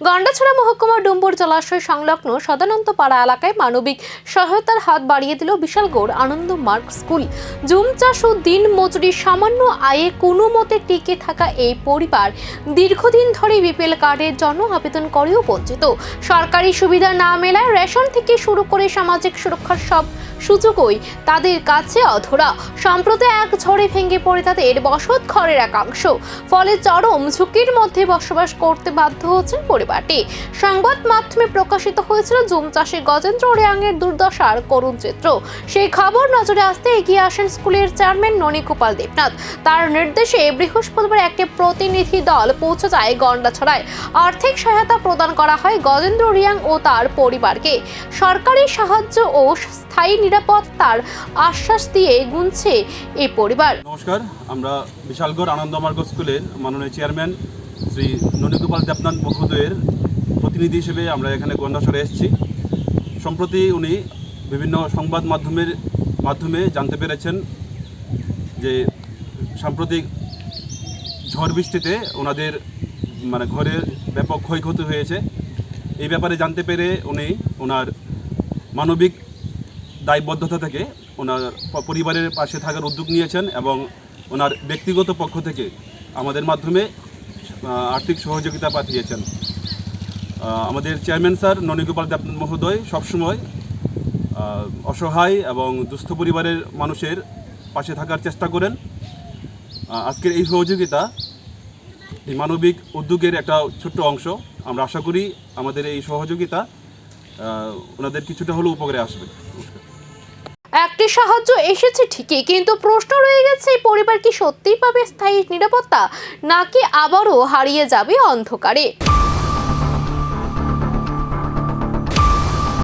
গন্ডাছড়া মহকুমার ডুম্বুর জলাশয় সংলগ্ন সদানন্দপাড়া এলাকায় মানবিক সহায়তার হাত বাড়িয়ে দিল বিশালগড় আনন্দ মার্গ স্কুল। জুম চাষ ও দিন মজুরি সামান্য আয়ে কোনো মতে টিকে থাকা এই পরিবার দীর্ঘদিন ধরে বিপিএল কার্ডের জন্য আবেদন করেও বঞ্চিত। সরকারি সুবিধা না মেলায় রেশন থেকে শুরু করে সামাজিক সুরক্ষার সব সুযোগই তাদের কাছে অধরা। সম্প্রতি এক ঝড়ে ভেঙে পড়ে তাদের বসত ঘরের একাংশ, ফলে চরম ঝুঁকির মধ্যে বসবাস করতে বাধ্য হচ্ছেন পরিবারটি। সংবাদ মাধ্যমে প্রকাশিত হয়েছিল জুম চাষে গজেন্দ্র রিয়াংয়ের দুর্দশার করুণ চিত্র। সেই খবর নজরে আসতে এগিয়ে আসেন স্কুলের চেয়ারম্যান ননীগোপাল দেবনাথ। তার নির্দেশে বৃহস্পতিবার একটি প্রতিনিধি দল পৌঁছে যায় গন্ডাছড়ায়। আর্থিক সহায়তা প্রদান করা হয় গজেন্দ্র রিয়াং ও তার পরিবারকে। সরকারি সাহায্য ও স্থায়ী নিরাপত্তার আশ্বাস দিয়ে গুনছে এই পরিবার। নমস্কার, আমরা বিশালগড় আনন্দমার্গ স্কুলের মাননীয় চেয়ারম্যান শ্রী ননীগোপাল দেবনাথ মহোদয়ের প্রতিনিধি হিসেবে আমরা এখানে গন্ডাছড়ায় এসেছি। সম্প্রতি উনি বিভিন্ন সংবাদ মাধ্যমে জানতে পেরেছেন যে সাম্প্রতিক ঝড় বৃষ্টিতে ওনাদের ঘরের ব্যাপক ক্ষয়ক্ষতি হয়েছে। এই ব্যাপারে জানতে পেরে উনি ওনার মানবিক দায়বদ্ধতা থেকে ওনার পরিবারের পাশে থাকার উদ্যোগ নিয়েছেন এবং ওনার ব্যক্তিগত পক্ষ থেকে আমাদের মাধ্যমে আর্থিক সহযোগিতা পাঠিয়েছেন। আমাদের চেয়ারম্যান স্যার ননীগোপাল দেবনাথ মহোদয় সবসময় অসহায় এবং দুস্থ পরিবারের মানুষের পাশে থাকার চেষ্টা করেন। আজকের এই সহযোগিতা এই মানবিক উদ্যোগের একটা ছোট্ট অংশ। আমরা আশা করি আমাদের এই সহযোগিতা ওনাদের কিছুটা হলেও উপকারে আসবে। একটি সাহায্য এসেছে ঠিকই, কিন্তু প্রশ্ন রয়ে গেছে এই পরিবার কি সত্যিই পাবে স্থায়ী নিরাপত্তা, নাকি আবারও হারিয়ে যাবে অন্ধকারে।